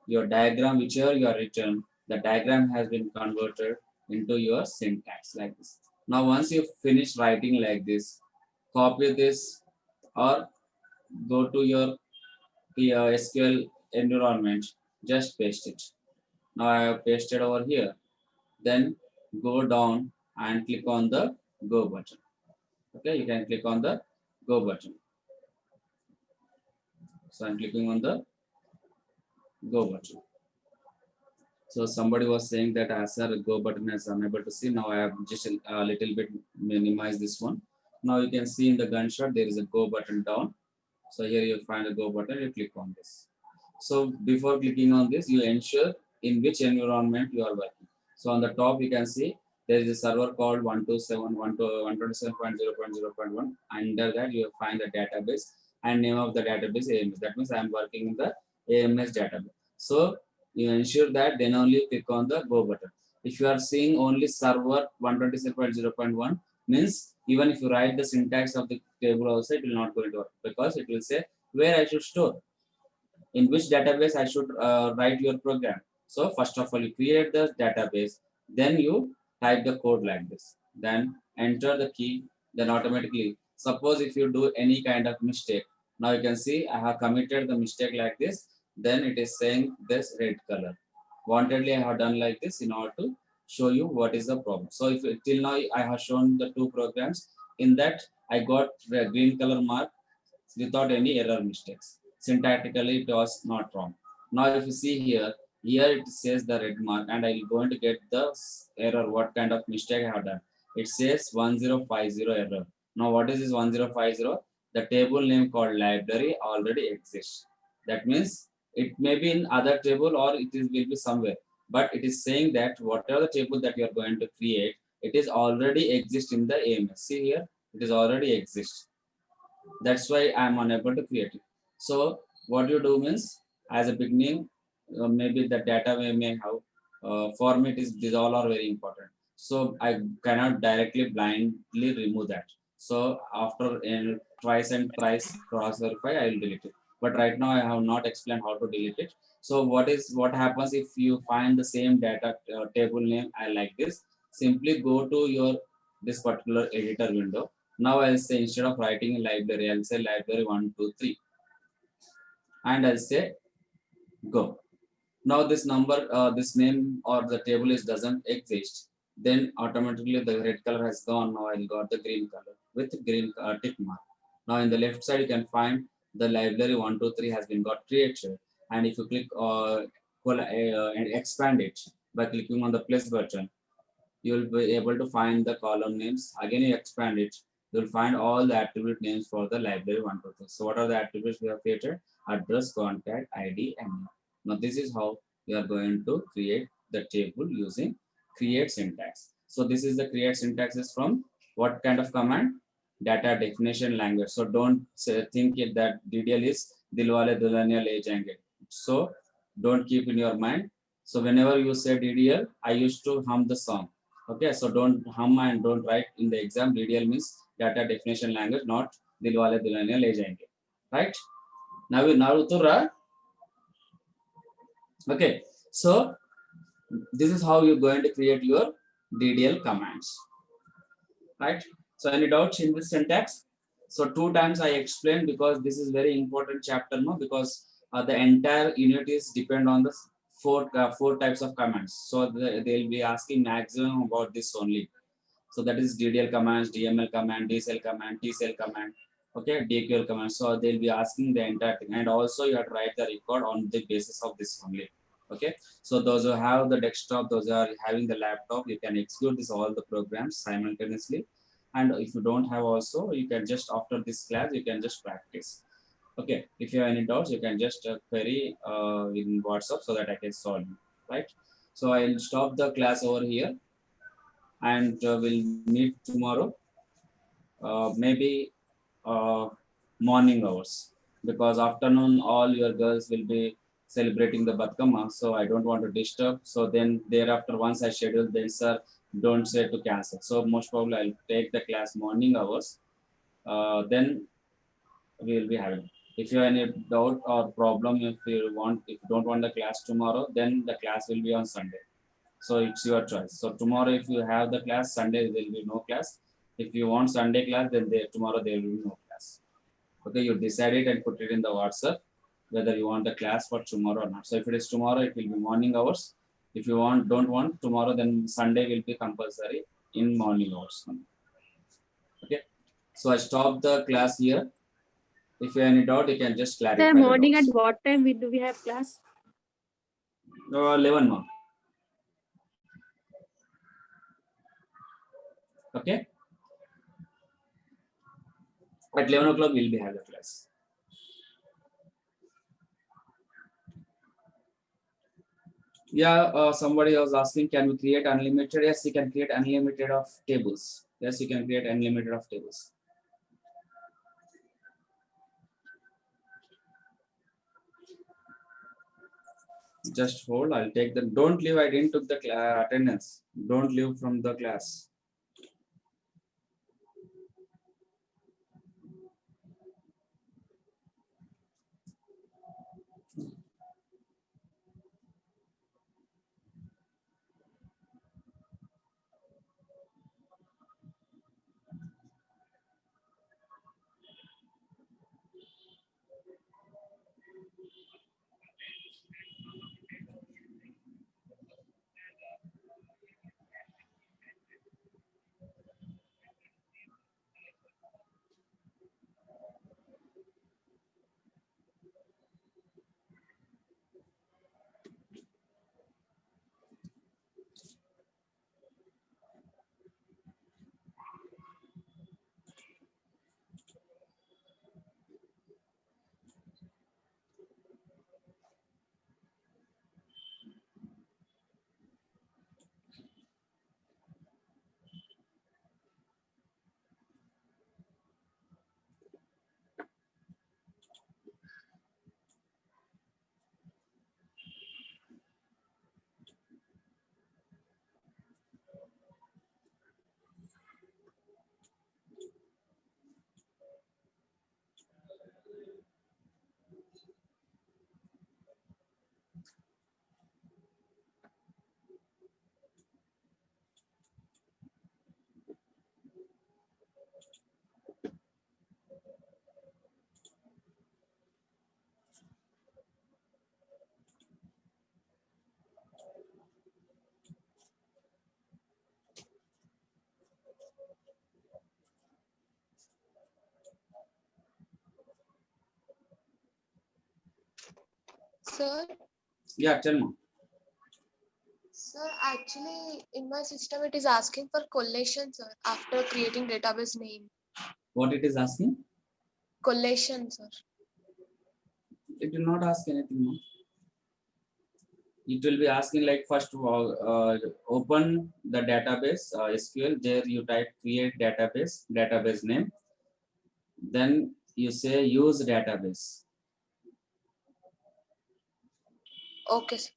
A: your diagram, whichever you are written, the diagram has been converted into your syntax like this. Now, once you finish writing like this, copy this or go to your SQL environment, just paste it. Now I have pasted over here. Then go down and click on the go button. Okay, you can click on the go button. So I'm clicking on the go button. So somebody was saying that answer go button as unable to see. Now I have just a little bit minimized this one. Now you can see in the gunshot there is a go button down. So here you find a go button, you click on this. So before clicking on this, you ensure in which environment you are working. So on the top you can see there is a server called 127.127.0.0.1. Under that you will find the database and name of the database AMS. That means I am working in the AMS database. So you ensure that then only click on the go button. If you are seeing only server 127.0.1 means even if you write the syntax of the table also, it will not going to work because it will say where I should store, in which database I should write your program. So first of all, you create the database, then you type the code like this, then enter the key, then automatically, suppose if you do any kind of mistake, now you can see I have committed the mistake like this, then it is saying this red color. Wantedly, I have done like this in order to show you what is the problem. So if till now I have shown the 2 programs, in that I got the green color mark without any error mistakes. Syntactically, it was not wrong. Now, if you see here, here it says the red mark, and I'm going to get the error. What kind of mistake I have done? It says 1050 error. Now, what is this 1050? The table name called library already exists. That means it may be in other table or it is will be somewhere. But it is saying that whatever the table that you are going to create, it is already exist in the AMS. See here, it is already exist. That's why I'm unable to create it. So what you do means, as a beginning, maybe the data may have format is, these all are very important. So I cannot directly blindly remove that. So after twice and thrice cross verify, I will delete it. But right now I have not explained how to delete it. So what happens if you find the same data table name I like this? Simply go to your this particular editor window. Now I'll say instead of writing library, I'll say library 123 and I'll say go. Now this number, this name or the table is doesn't exist. Then automatically the red color has gone. Now I got the green color with green tick mark. Now in the left side you can find the library 123 has been got created. And if you click and expand it by clicking on the plus button, you will be able to find the column names. Again, you expand it, you will find all the attribute names for the library 123. So what are the attributes we have created? Address, contact, ID, and name. Now this is how we are going to create the table using create syntax. So this is the create syntax is from what kind of command? Data definition language. So don't think it that DDL is Dilwale Dulhania Le Jayenge. So don't keep in your mind. So whenever you say DDL, I used to hum the song. Okay, so don't hum and don't write in the exam. DDL means data definition language, not Dilwale Dulhania Le Jayenge. Right? Now Utura. Okay, so this is how you're going to create your DDL commands. Right? So any doubts in this syntax? So 2 times I explained because this is very important chapter, no? Because the entire unit is depend on the four types of commands. So they'll be asking maximum about this only. So that is DDL commands, DML command, DCell command, TCell command, okay, DQL command. So they'll be asking the entire thing, and also you have to write the record on the basis of this only. Okay, so those who have the desktop, those who are having the laptop, you can execute this all the programs simultaneously. And if you don't have also, you can just after this class, you can just practice. Okay, if you have any doubts, you can just query in WhatsApp so that I can solve you, right? So I'll stop the class over here and we'll meet tomorrow, maybe morning hours, because afternoon all your girls will be celebrating the Batkama, so I don't want to disturb. So then thereafter, once I schedule, then sir, don't say to cancel. So most probably I'll take the class morning hours. Then we will be having. If you have any doubt or problem, if you don't want the class tomorrow, then the class will be on Sunday. So it's your choice. So tomorrow, if you have the class, Sunday there will be no class. If you want Sunday class, then tomorrow there will be no class. Okay, you decide it and put it in the WhatsApp whether you want the class for tomorrow or not. So if it is tomorrow, it will be morning hours. If you don't want tomorrow, then Sunday will be compulsory in morning hours. Okay. So I stop the class here. If you have any doubt, you can just clarify.
C: Sir, morning at what time do we have class?
A: 11 more. Okay. At 11 o'clock, we'll be having the class. Yeah, somebody was asking, can we create unlimited? Yes, you can create unlimited of tables. Yes, you can create unlimited of tables. Just hold, I'll take them. Don't leave, I didn't took the attendance. Don't leave from the class.
D: Sir,
A: Yeah, tell me.
D: sir, actually in my system it is asking for collation, sir, after creating database name.
A: What it is asking?
D: Collation, sir.
A: It will not ask anything. No? It will be asking like first of all, open the database SQL. There you type create database name. Then you say use database.
D: Okay, sir.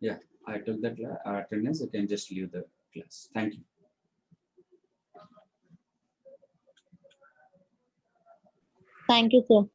A: Yeah, I took that attendance. You can just leave the class. Thank you.
E: Thank you, sir.